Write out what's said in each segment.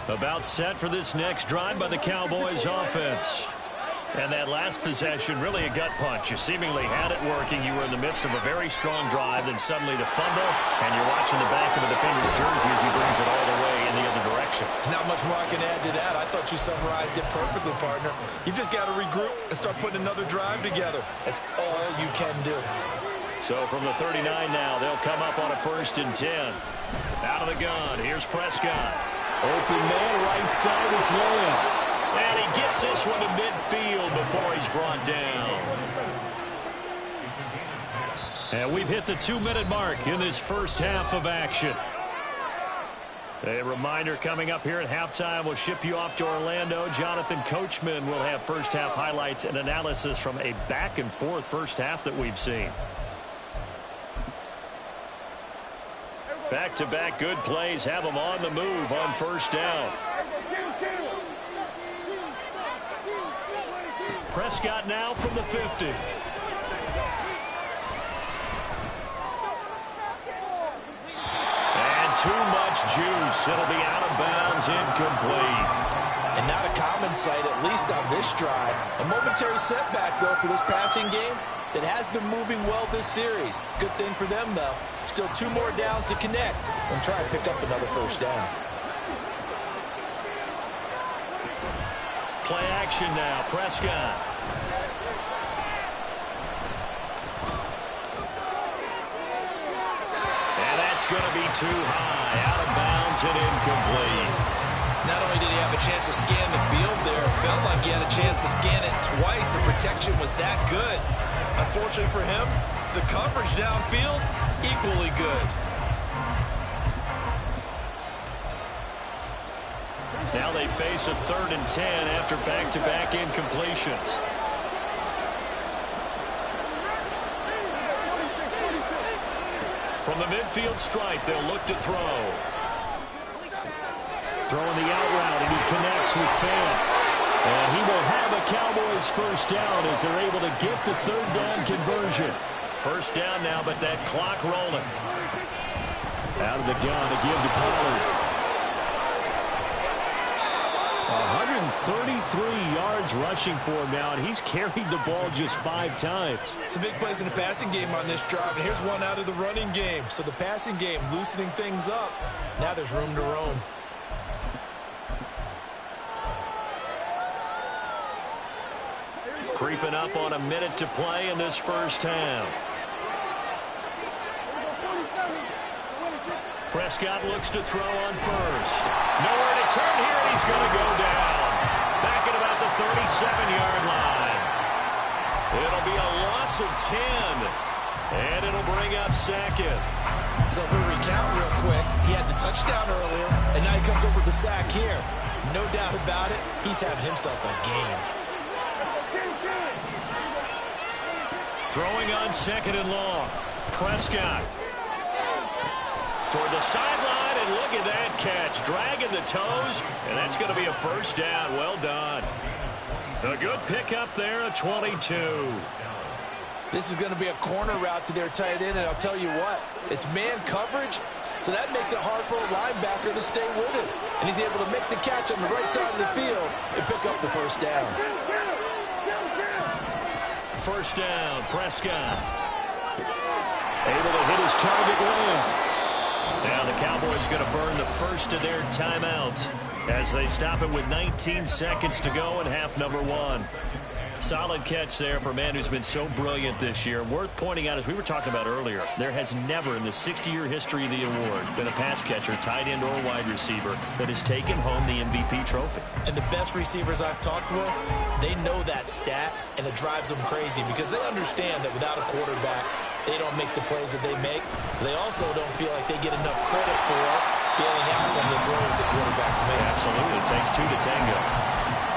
About set for this next drive by the Cowboys offense. And that last possession, really a gut punch. You seemingly had it working. You were in the midst of a very strong drive, then suddenly the fumble, and you're watching the back of the defender's jersey as he brings it all the way in the other direction. There's not much more I can add to that. I thought you summarized it perfectly, partner. You've just got to regroup and start putting another drive together. That's all you can do. So from the 39 now, they'll come up on a 1st and 10. Out of the gun, here's Prescott. Open man, right side, it's Lamb. And he gets this one to midfield before he's brought down. And we've hit the 2-minute mark in this first half of action. A reminder coming up here at halftime. We'll ship you off to Orlando. Jonathan Coachman will have first half highlights and analysis from a back-and-forth first half that we've seen. Back-to-back good plays have them on the move on first down. Prescott now from the 50. And too much juice. It'll be out of bounds, incomplete. And not a common sight, at least on this drive. A momentary setback, though, for this passing game that has been moving well this series. Good thing for them, though. Still 2 more downs to connect and try to pick up another first down. Play action now, Prescott. And that's going to be too high, out of bounds and incomplete. Not only did he have a chance to scan the field there, it felt like he had a chance to scan it twice. The protection was that good. Unfortunately for him, the coverage downfield, equally good. Now they face a 3rd and 10 after back-to-back incompletions. From the midfield stripe, they'll look to throw. Throwing the out route, and he connects with Fant. And he will have a Cowboys first down as they're able to get the 3rd down conversion. First down now, but that clock rolling. Out of the gun to give to Pollard. 133 yards rushing for him now, and he's carried the ball just 5 times. Some big plays in the passing game on this drive, and here's one out of the running game. So the passing game loosening things up. Now there's room to roam. Creeping up on a minute to play in this first half. Prescott looks to throw on first. Nowhere to turn here, and he's going to go down. Back at about the 37-yard line. It'll be a loss of 10. And it'll bring up 2nd. So if we recount real quick, he had the touchdown earlier, and now he comes up with the sack here. No doubt about it, he's having himself a game. Throwing on 2nd and long. Prescott. Toward the sideline, and look at that catch. Dragging the toes, and that's going to be a first down. Well done. A good pickup there at 22. This is going to be a corner route to their tight end, and I'll tell you what, it's man coverage, so that makes it hard for a linebacker to stay with it. And he's able to make the catch on the right side of the field and pick up the first down. First down, Prescott. Able to hit his target well. Now the Cowboys going to burn the first of their timeouts as they stop it with 19 seconds to go in half number 1. Solid catch there for a man who's been so brilliant this year. Worth pointing out, as we were talking about earlier, there has never in the 60-year history of the award been a pass catcher, tight end, or wide receiver that has taken home the MVP trophy. And the best receivers I've talked with, they know that stat, and it drives them crazy because they understand that without a quarterback, they don't make the plays that they make. They also don't feel like they get enough credit for bailing out some of the throws the quarterbacks make. Absolutely. It takes 2 to tango.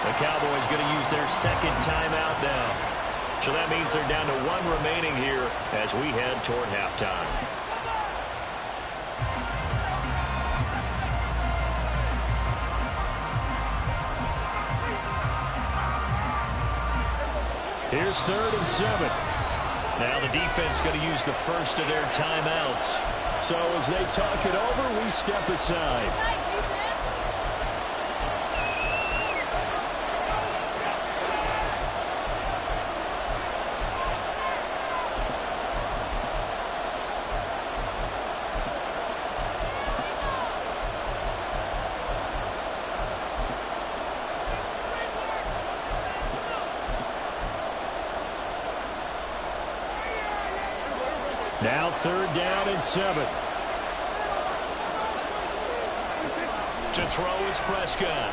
The Cowboys going to use their 2nd timeout now. So that means they're down to 1 remaining here as we head toward halftime. Here's 3rd and 7. Now the defense going to use the first of their timeouts. So as they talk it over, we step aside. Now 3rd down and 7. To throw is Prescott.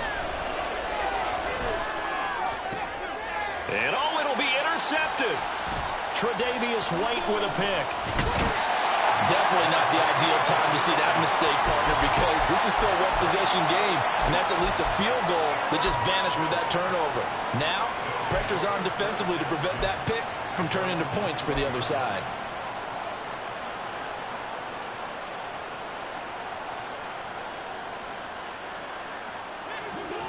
And it'll be intercepted. Tre'Davious White with a pick. Definitely not the ideal time to see that mistake, partner, because this is still a one-possession game, and that's at least a field goal that just vanished with that turnover. Now, pressure's on defensively to prevent that pick from turning into points for the other side.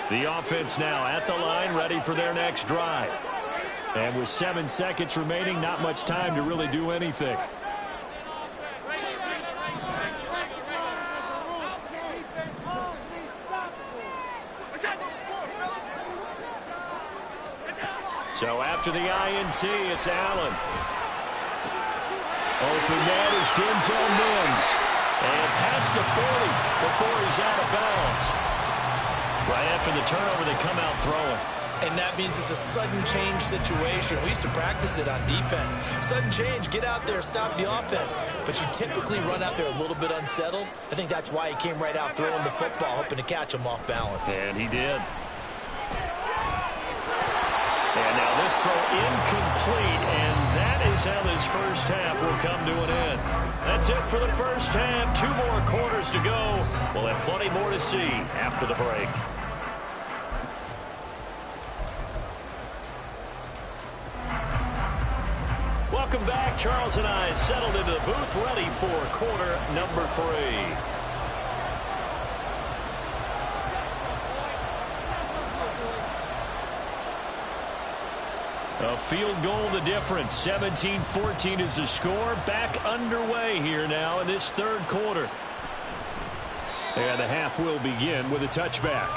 The offense now at the line, ready for their next drive. And with 7 seconds remaining, not much time to really do anything. So after the INT, it's Allen. Open man is Denzel Mims. And past the 40 before he's out of bounds. Right after the turnover, they come out throwing. And that means it's a sudden change situation. We used to practice it on defense. Sudden change, get out there, stop the offense. But you typically run out there a little bit unsettled. I think that's why he came right out throwing the football, hoping to catch him off balance. And he did. And now this throw incomplete, and that is how this first half will come to an end. That's it for the first half. 2 more quarters to go. We'll have plenty more to see after the break. Welcome back. Charles and I settled into the booth, ready for quarter number 3. A field goal the difference. 17-14 is the score. Back underway here now in this 3rd quarter. And the half will begin with a touchback.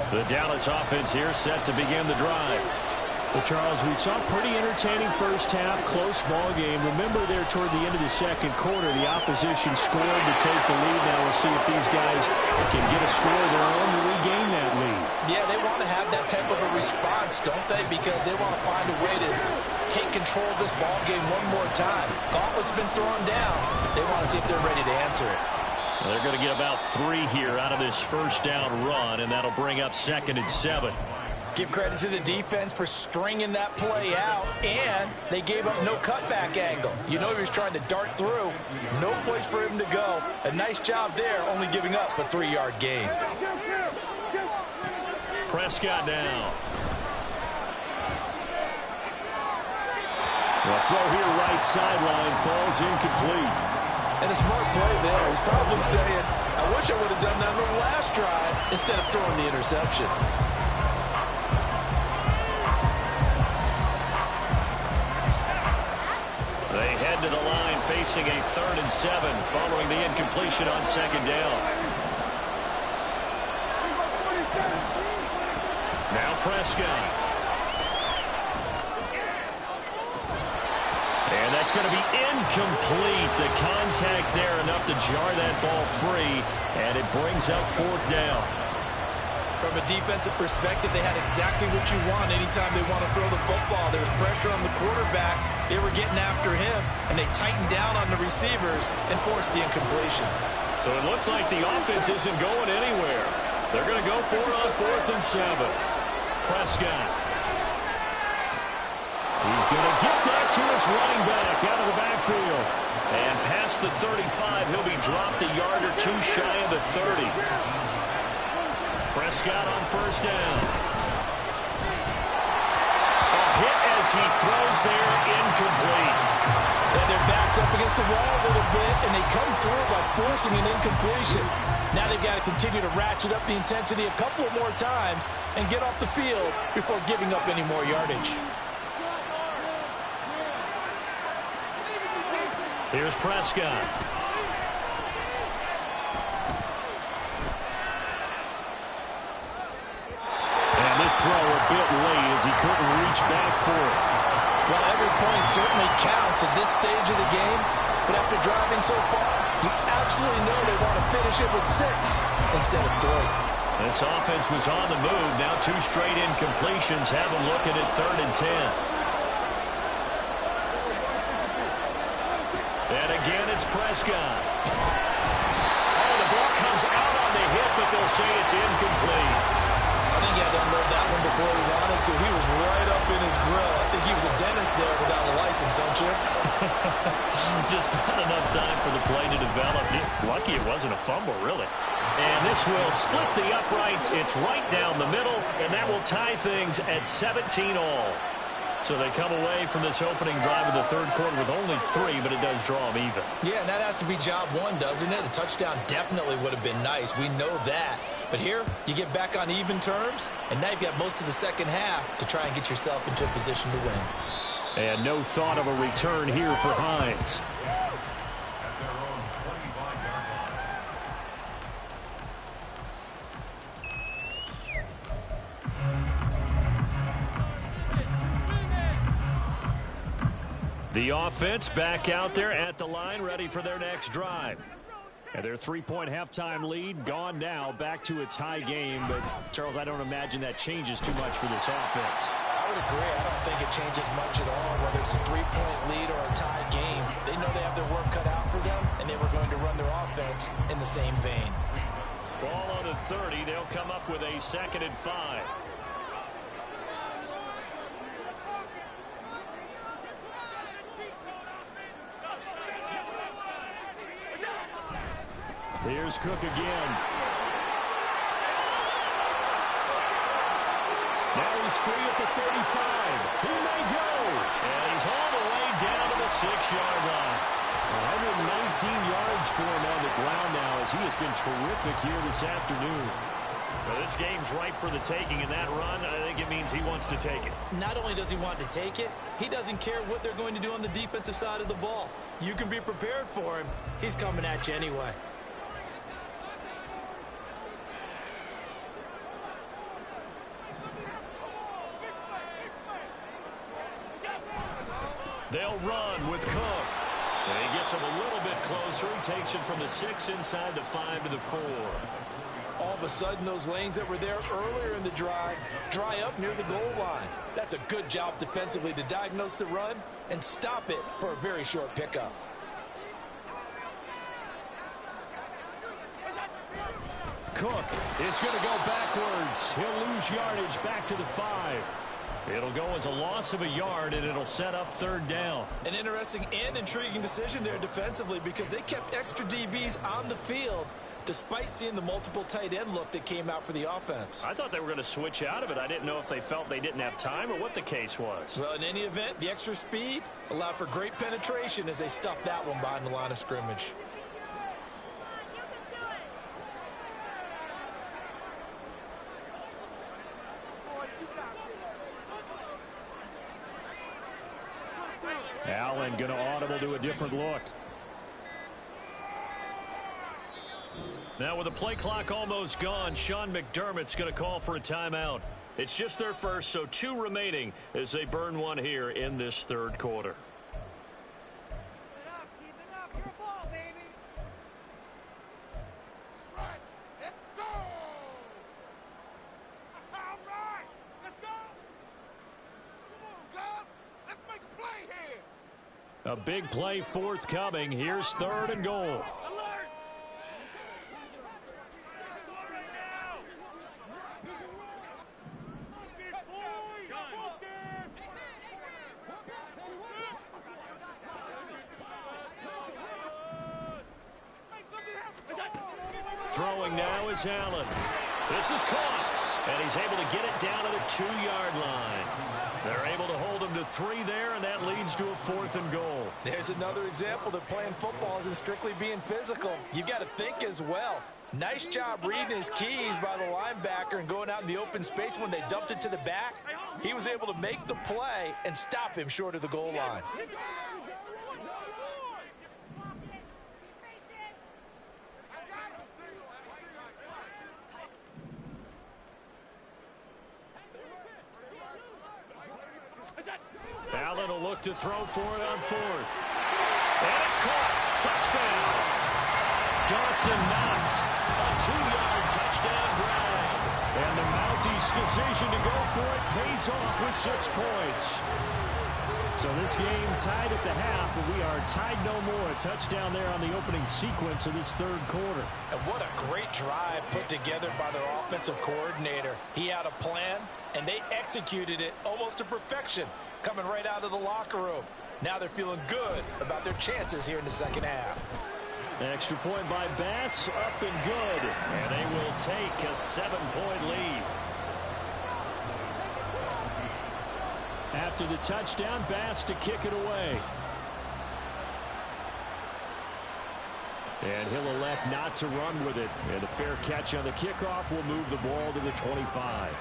The Dallas offense here set to begin the drive. Well, Charles, we saw a pretty entertaining first half, close ball game. Remember there toward the end of the 2nd quarter, the opposition scored to take the lead. Now we'll see if these guys can get a score of their own to regain that lead. Yeah, they want to have that type of a response, don't they? Because they want to find a way to take control of this ball game one more time. Gauntlet's been thrown down. They want to see if they're ready to answer it. Well, they're going to get about 3 here out of this first down run, and that'll bring up 2nd and 7. Give credit to the defense for stringing that play out, and they gave up no cutback angle. You know he was trying to dart through. No place for him to go. A nice job there, only giving up a 3-yard gain. Prescott now. The throw here right sideline falls incomplete. And a smart play there. He's probably saying, I wish I would have done that on the last drive instead of throwing the interception. They head to the line facing a 3rd and 7 following the incompletion on 2nd down. Now Prescott. And that's going to be incomplete. The contact there enough to jar that ball free, and it brings up 4th down. From a defensive perspective, they had exactly what you want anytime they want to throw the football. There was pressure on the quarterback. They were getting after him, and they tightened down on the receivers and forced the incompletion. So it looks like the offense isn't going anywhere. They're going to go for it on 4th and 7. Prescott. He's going to get that to his running back out of the backfield. And past the 35, he'll be dropped a yard or 2 shy of the 30. Prescott on 1st down. A hit as he throws there, incomplete. And their back's up against the wall a little bit, and they come through by forcing an incompletion. Now they've got to continue to ratchet up the intensity a couple of more times and get off the field before giving up any more yardage. Here's Prescott. And this throw a bit late as he couldn't reach back for it. Well, every point certainly counts at this stage of the game, but after driving so far, you absolutely know they want to finish it with 6 instead of 3. This offense was on the move. Now 2 straight incompletions have them looking at 3rd and 10. And again, it's Prescott. Oh, the ball comes out on the hit, but they'll say it's incomplete. I think he had to unload that one before he wanted to. He was right up in his grill. I think he was a dentist there without a license, don't you? Just not enough time for the play to develop. Lucky it wasn't a fumble, really. And this will split the uprights. It's right down the middle, and that will tie things at 17 all. So they come away from this opening drive of the 3rd quarter with only 3, but it does draw them even. Yeah, and that has to be job 1, doesn't it? A touchdown definitely would have been nice. We know that. But here, you get back on even terms, and now you've got most of the second half to try and get yourself into a position to win. And no thought of a return here for Hines. The offense back out there at the line, ready for their next drive. And their 3-point halftime lead gone now, back to a tie game. But, Charles, I don't imagine that changes too much for this offense. I would agree. I don't think it changes much at all, whether it's a 3-point lead or a tie game. They know they have their work cut out for them, and they were going to run their offense in the same vein. Ball on the 30. They'll come up with a 2nd and 5. Here's Cook again. Now he's free at the 35. He may go. And he's all the way down to the 6-yard line. 119 yards for him on the ground now, as he has been terrific here this afternoon. Well, this game's ripe for the taking, and that run, I think it means he wants to take it. Not only does he want to take it, he doesn't care what they're going to do on the defensive side of the ball. You can be prepared for him. He's coming at you anyway. They'll run with Cook. And he gets him a little bit closer. He takes it from the 6 inside the 5 to the 4. All of a sudden, those lanes that were there earlier in the drive dry up near the goal line. That's a good job defensively to diagnose the run and stop it for a very short pickup. Cook is going to go backwards. He'll lose yardage back to the 5. It'll go as a loss of a yard, and it'll set up 3rd down. An interesting and intriguing decision there defensively, because they kept extra DBs on the field despite seeing the multiple tight end look that came out for the offense. I thought they were going to switch out of it. I didn't know if they felt they didn't have time or what the case was. Well, in any event, the extra speed allowed for great penetration as they stuffed that one behind the line of scrimmage. Allen going to audible to a different look. Now with the play clock almost gone, Sean McDermott's going to call for a timeout. It's just their first, so 2 remaining as they burn one here in this 3rd quarter. Keep it up, your ball, baby. Right, let's go. All right, let's go. Come on, guys, let's make a play here. A big play forthcoming. Here's 3rd and goal. Throwing now is Allen. This is caught, and he's able to get it down to the 2-yard line. They're able to hold him to 3 there, and that leads to a 4th and goal. There's another example that playing football isn't strictly being physical. You've got to think as well. Nice job reading his keys by the linebacker and going out in the open space when they dumped it to the back. He was able to make the play and stop him short of the goal line. Allen Allen will look to throw for it on fourth. And it's caught. Touchdown. Dawson Knox, a 2-yard touchdown grab. And the Mounties' decision to go for it pays off with 6 points. So this game tied at the half, but we are tied no more. A touchdown there on the opening sequence of this third quarter. And what a great drive put together by their offensive coordinator. He had a plan, and they executed it almost to perfection, coming right out of the locker room. Now they're feeling good about their chances here in the second half. Extra point by Bass, up and good. And they will take a 7-point lead. After the touchdown, Bass to kick it away. And he'll elect not to run with it. And a fair catch on the kickoff will move the ball to the 25.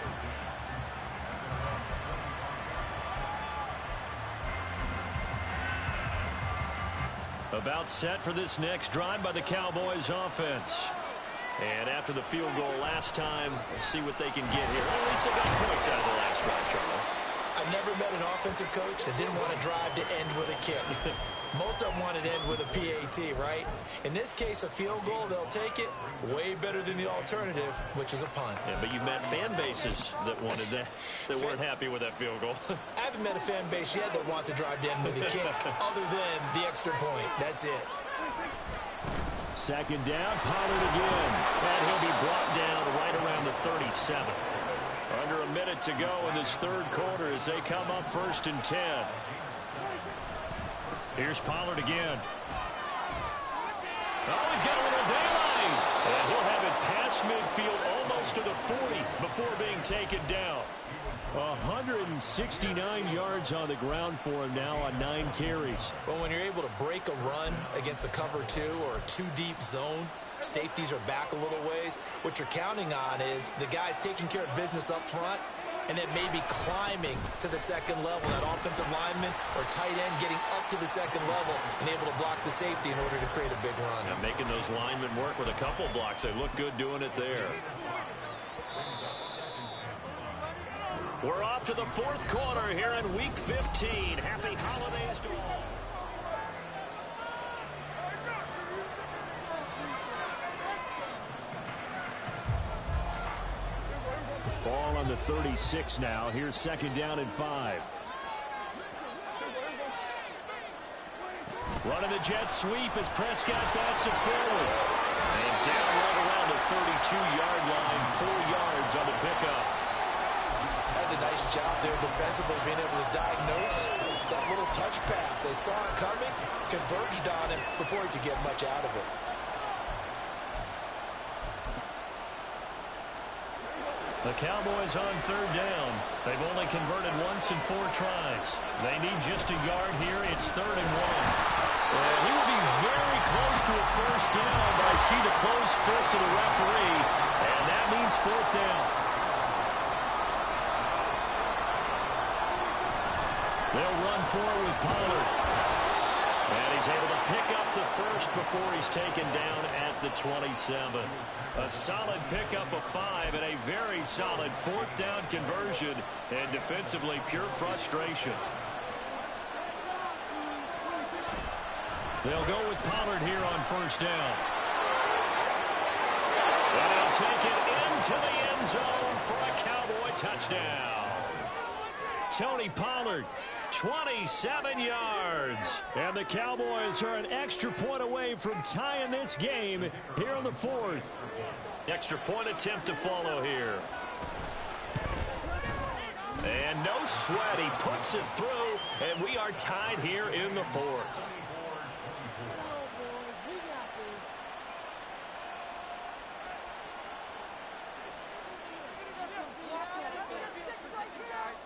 About set for this next drive by the Cowboys offense. And after the field goal last time, we'll see what they can get here. At least they got points out of the last drive, Charles. I've never met an offensive coach that didn't want to drive to end with a kick. Most of them wanted to end with a PAT, right? In this case, a field goal, they'll take it. Way better than the alternative, which is a punt. Yeah, but you've met fan bases that wanted that, that weren't happy with that field goal. I haven't met a fan base yet that wants to drive to end with a kick, other than the extra point. That's it. Second down, Pollard again. And he'll be brought down right around the 37. Under a minute to go in this third quarter as they come up 1st and 10. Here's Pollard again. Oh, he's got a little daylight. And he'll have it past midfield almost to the 40 before being taken down. 169 yards on the ground for him now on 9 carries. Well, when you're able to break a run against a cover 2 or a 2-deep zone, safeties are back a little ways. What you're counting on is the guys taking care of business up front and then maybe climbing to the second level. That offensive lineman or tight end getting up to the second level and able to block the safety in order to create a big run. Yeah, making those linemen work with a couple blocks. They look good doing it there. We're off to the fourth quarter here in Week 15. Happy holidays to all. Ball on the 36 now. Here's 2nd down and 5. Running the jet sweep as Prescott bats it forward. And down right around the 32-yard line. 4 yards on the pickup. That's a nice job there defensively, being able to diagnose that little touch pass. They saw it coming, converged on him before he could get much out of it. The Cowboys on 3rd down. They've only converted once in 4 tries. They need just a yard here. It's 3rd and 1. And he will be very close to a first down, but I see the closed fist of the referee, and that means 4th down. They'll run forward with Pollard. And he's able to pick up the first before he's taken down at the 27. A solid pickup of 5 and a very solid 4th down conversion. And defensively, pure frustration. They'll go with Pollard here on 1st down. And they'll take it into the end zone for a Cowboy touchdown. Tony Pollard, 27 yards. And the Cowboys are an extra point away from tying this game here in the 4th. Extra point attempt to follow here. And no sweat. He puts it through, and we are tied here in the 4th.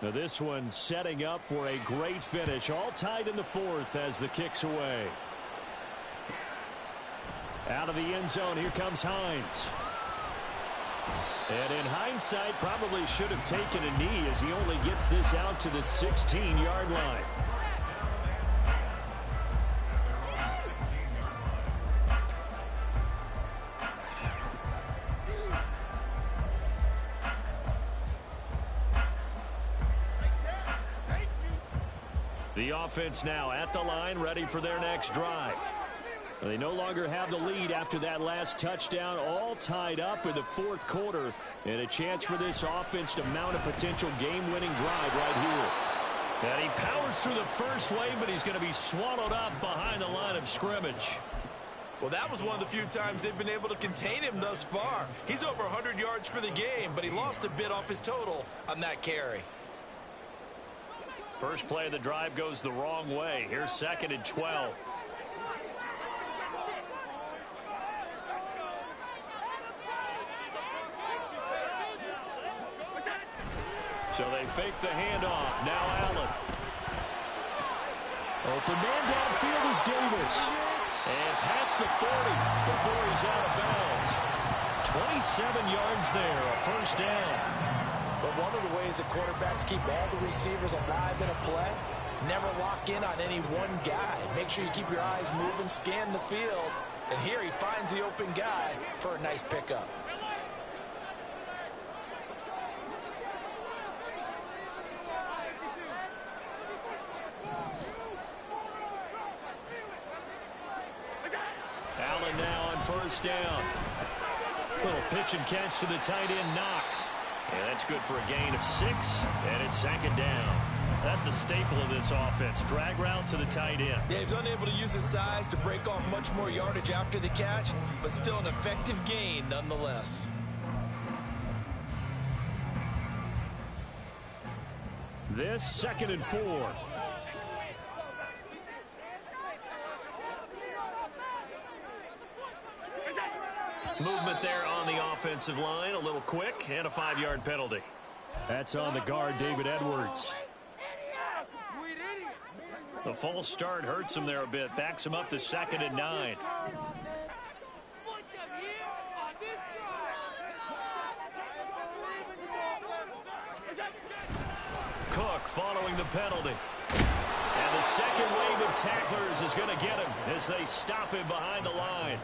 Now this one setting up for a great finish. All tied in the 4th as the kick's away. Out of the end zone, here comes Hines. And in hindsight, probably should have taken a knee as he only gets this out to the 16-yard line. The offense now at the line, ready for their next drive. They no longer have the lead after that last touchdown, all tied up in the fourth quarter, and a chance for this offense to mount a potential game-winning drive right here. And he powers through the first wave, but he's going to be swallowed up behind the line of scrimmage. Well, that was one of the few times they've been able to contain him thus far. He's over 100 yards for the game, but he lost a bit off his total on that carry. First play of the drive goes the wrong way. Here's 2nd and 12. So they fake the handoff. Now Allen. Open man downfield is Davis. And past the 40 before he's out of bounds. 27 yards there, a first down. But one of the ways that quarterbacks keep all the receivers alive in a play, never lock in on any one guy. Make sure you keep your eyes moving, scan the field. And here he finds the open guy for a nice pickup. Allen now on first down. Little pitch and catch to the tight end, Knox. And that's good for a gain of 6, and it's 2nd down. That's a staple of this offense. Drag route to the tight end. Yeah, he's unable to use his size to break off much more yardage after the catch, but still an effective gain nonetheless. This 2nd and 4. Movement there on the offensive line. A little quick and a 5-yard penalty. That's on the guard, David Edwards. The false start hurts him there a bit. Backs him up to 2nd and 9. Cook following the penalty. And the second wave of tacklers is going to get him as they stop him behind the line.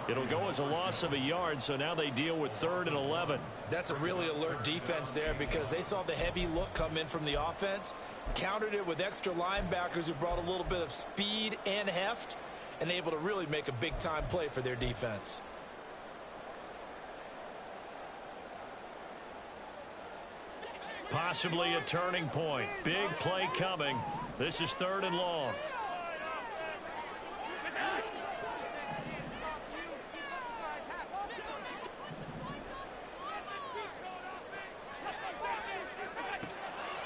It'll go as a loss of a yard, so now they deal with 3rd and 11. That's a really alert defense there because they saw the heavy look come in from the offense, countered it with extra linebackers who brought a little bit of speed and heft, and able to really make a big-time play for their defense. Possibly a turning point. Big play coming. This is 3rd and long.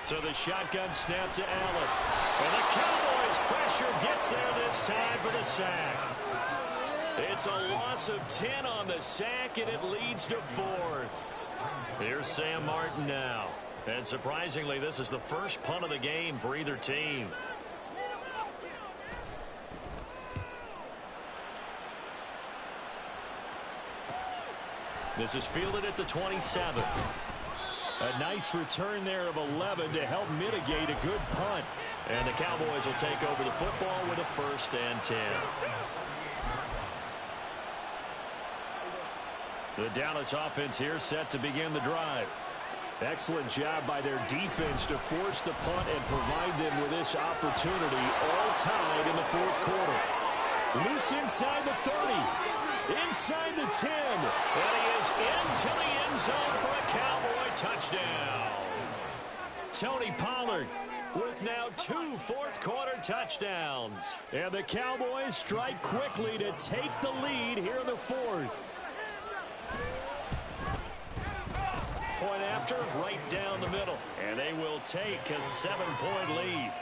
So the shotgun snap to Allen. And the Cowboys pressure gets there this time for the sack. It's a loss of 10 on the sack, and it leads to 4th. Here's Sam Martin now. And surprisingly, this is the first punt of the game for either team. This is fielded at the 27. A nice return there of 11 to help mitigate a good punt. And the Cowboys will take over the football with a 1st and 10. The Dallas offense here set to begin the drive. Excellent job by their defense to force the punt and provide them with this opportunity, all tied in the 4th quarter. Loose inside the 30. Inside the 10. And he is into the end zone for a Cowboy touchdown. Tony Pollard with now 2 fourth-quarter touchdowns. And the Cowboys strike quickly to take the lead here in the 4th. Point after, right down the middle. And they will take a 7-point lead.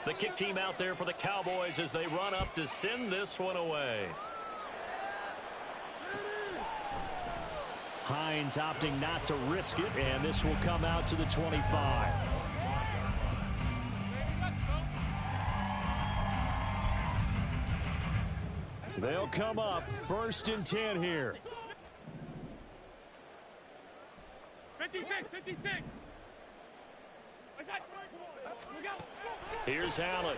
The kick team out there for the Cowboys as they run up to send this one away. Hines opting not to risk it, and this will come out to the 25. They'll come up 1st and 10 here. 56. Here's Allen.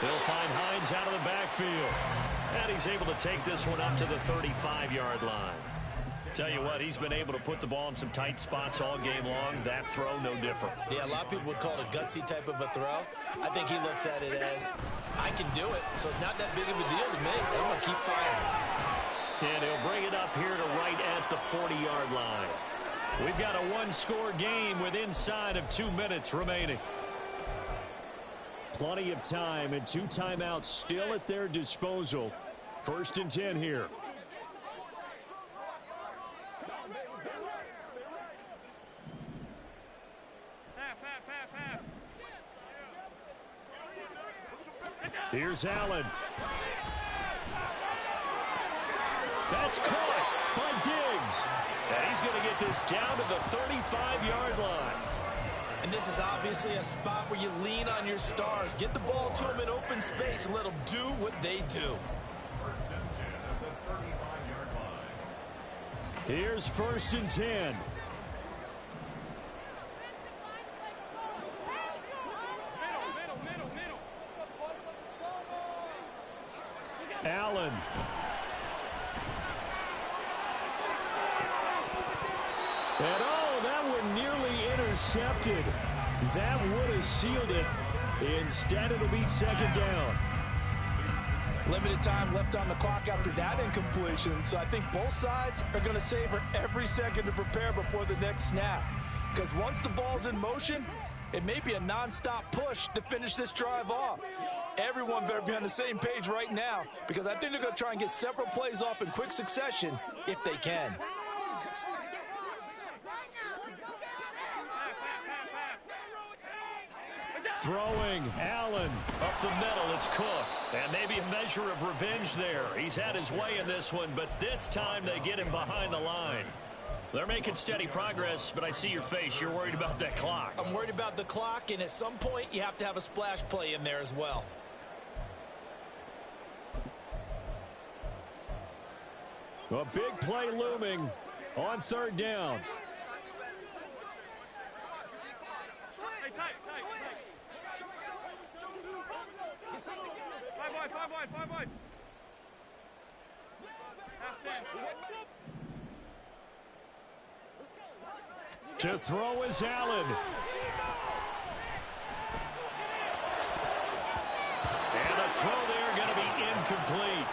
He'll find Hines out of the backfield. And he's able to take this one up to the 35-yard line. Tell you what, he's been able to put the ball in some tight spots all game long. That throw, no different. Yeah, a lot of people would call it a gutsy type of a throw. I think he looks at it as, I can do it, so it's not that big of a deal to me. I'm going to keep firing. And he'll bring it up here to right at the 40-yard line. We've got a one-score game with inside of 2 minutes remaining. Plenty of time and 2 timeouts still at their disposal. 1st and 10 here. Here's Allen. That's caught by Diggs. And he's going to get this down to the 35-yard line. And this is obviously a spot where you lean on your stars. Get the ball to them in open space and let them do what they do. Here's 1st and 10. Allen. And oh, that one nearly intercepted. That would have sealed it. Instead, it'll be 2nd down. Limited time left on the clock after that incompletion, so I think both sides are going to savor every second to prepare before the next snap. Because once the ball's in motion, it may be a non-stop push to finish this drive off. Everyone better be on the same page right now, because I think they're going to try and get several plays off in quick succession if they can. Throwing, Allen. Up the middle, it's Cook. And maybe a measure of revenge there. He's had his way in this one, but this time they get him behind the line. They're making steady progress, but I see your face. You're worried about that clock. I'm worried about the clock, and at some point you have to have a splash play in there as well. A big play looming on 3rd down. Five wide. To throw is Allen. And the throw there going to be incomplete.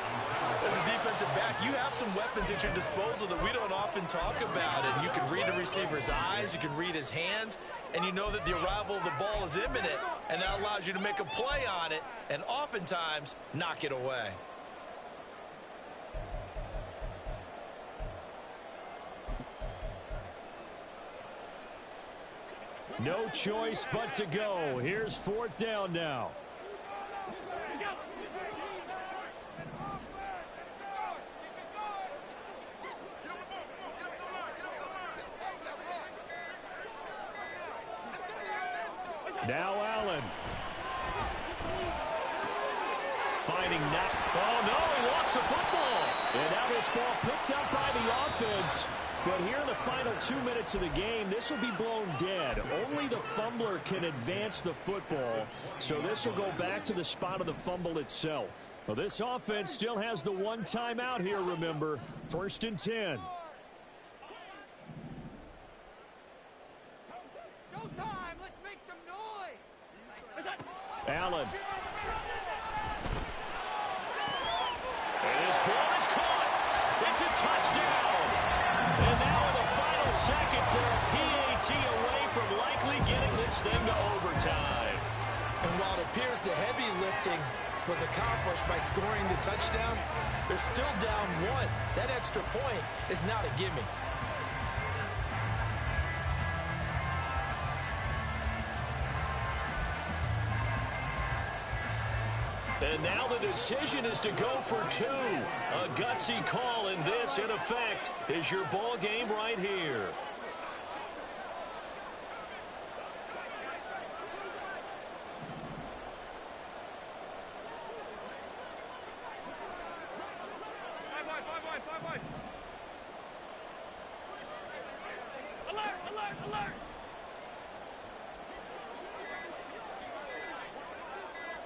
As a defensive back, you have some weapons at your disposal that we don't often talk about. And you can read a receiver's eyes, you can read his hands, and you know that the arrival of the ball is imminent. And that allows you to make a play on it and oftentimes knock it away. No choice but to go. Here's 4th down now. Now Allen. Finding that. Oh, no, he lost the football. And now this ball picked up by the offense. But here in the final 2 minutes of the game, this will be blown dead. Only the fumbler can advance the football. So this will go back to the spot of the fumble itself. Well, this offense still has the 1 timeout here, remember. 1st and 10. Showtime! Let's make some noise! Allen. And his ball is caught. It's a touchdown. And now in the final seconds, they're a PAT away from likely getting this thing to overtime. And while it appears the heavy lifting was accomplished by scoring the touchdown, they're still down 1. That extra point is not a gimme. And now the decision is to go for 2. A gutsy call, and this, in effect, is your ball game right here. Five wide. Alert!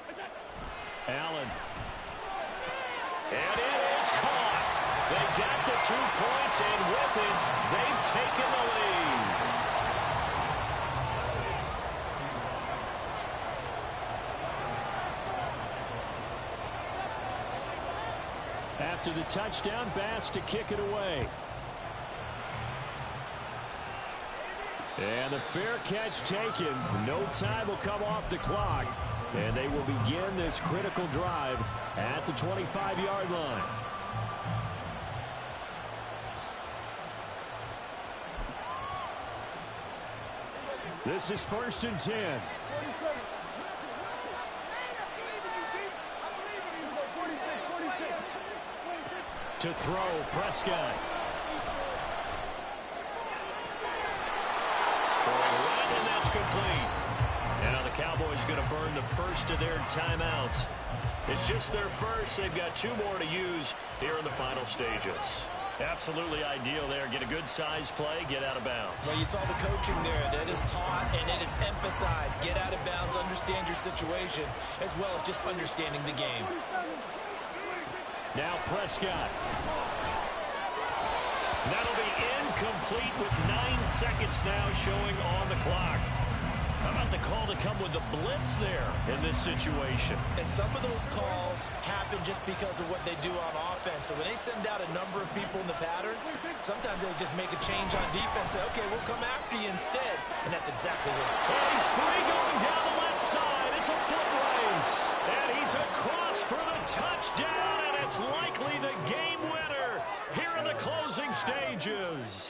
What's that? And it is caught. They got the 2 points, and with it, they've taken the lead. After the touchdown, Bass to kick it away. And the fair catch taken. No time will come off the clock. And they will begin this critical drive at the 25-yard line. This is 1st and 10. To throw, Prescott. For a run, and that's complete. Now the Cowboys going to burn the first of their timeouts. It's just their first. They've got 2 more to use here in the final stages. Absolutely ideal there. Get a good size play, get out of bounds. Well, you saw the coaching there. That is taught and it is emphasized. Get out of bounds, understand your situation, as well as just understanding the game. Now Prescott. That'll be incomplete with 9 seconds now showing on the clock. How about the call to come with the blitz there in this situation? And some of those calls happen just because of what they do on offense. So when they send out a number of people in the pattern, sometimes they just make a change on defense. Say, okay, we'll come after you instead. And that's exactly what. Oh, he's free going down the left side. It's a foot race. And he's across for the touchdown. And it's likely the game winner here in the closing stages.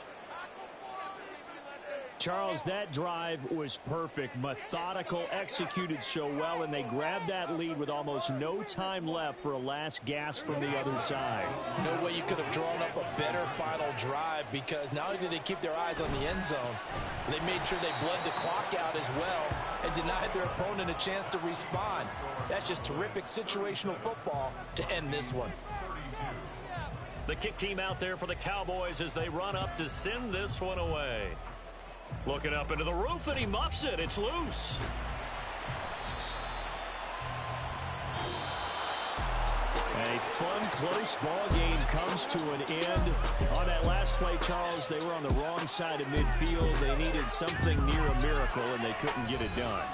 Charles, that drive was perfect, methodical, executed so well, and they grabbed that lead with almost no time left for a last gasp from the other side. No way you could have drawn up a better final drive, because not only did they keep their eyes on the end zone, they made sure they bled the clock out as well and denied their opponent a chance to respond. That's just terrific situational football to end this one. The kick team out there for the Cowboys as they run up to send this one away. Looking up into the roof, and he muffs it. It's loose. A fun, close ball game comes to an end. On that last play, Charles, they were on the wrong side of midfield. They needed something near a miracle, and they couldn't get it done.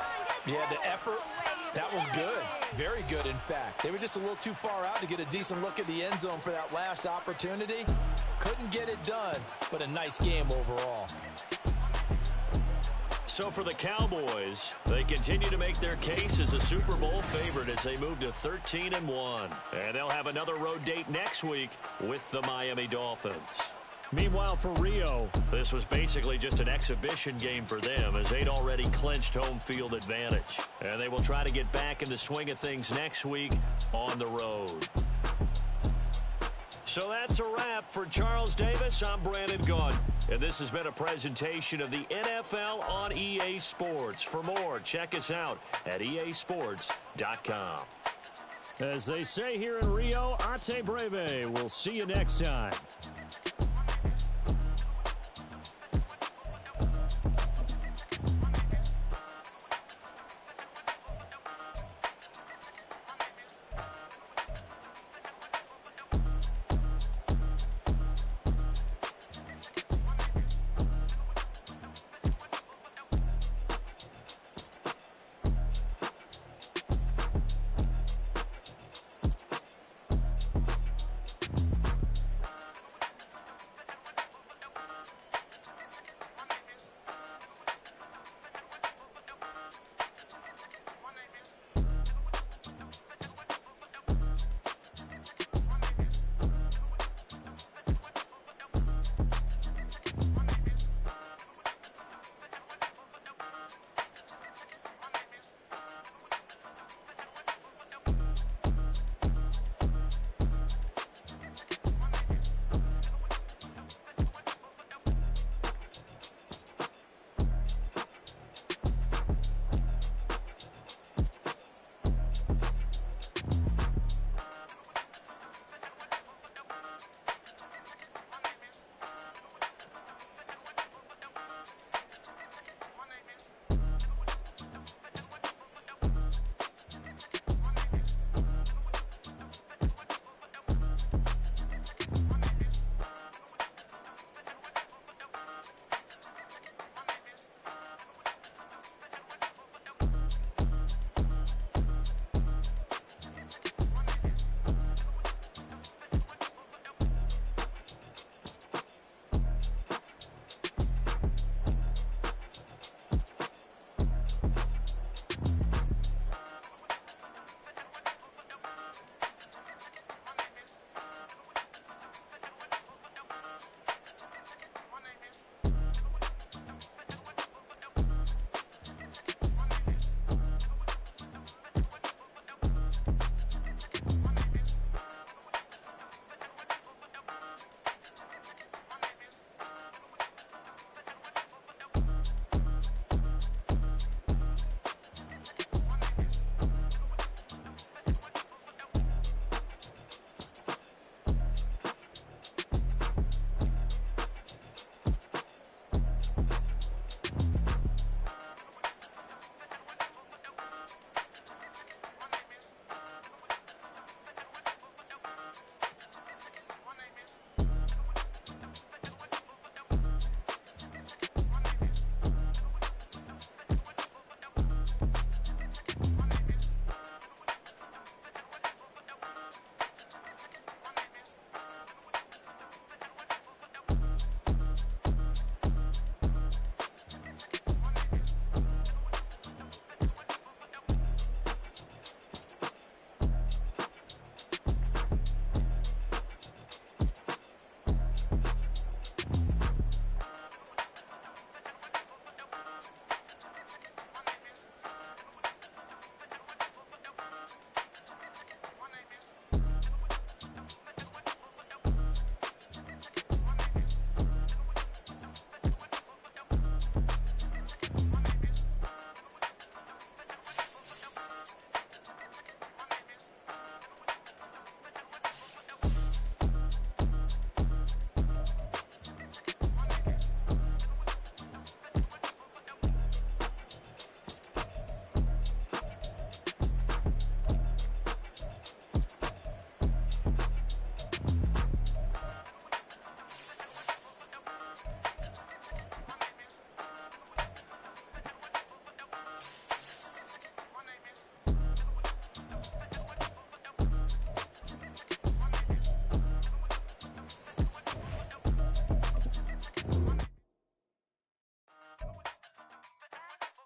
Yeah, the effort, that was good. Very good, in fact. They were just a little too far out to get a decent look at the end zone for that last opportunity. Couldn't get it done, but a nice game overall. So for the Cowboys, they continue to make their case as a Super Bowl favorite as they move to 13-1. And they'll have another road date next week with the Miami Dolphins. Meanwhile, for Rio, this was basically just an exhibition game for them as they'd already clinched home field advantage. And they will try to get back in the swing of things next week on the road. So that's a wrap. For Charles Davis, I'm Brandon Gunn. And this has been a presentation of the NFL on EA Sports. For more, check us out at easports.com. As they say here in Rio, Ate Breve. We'll see you next time.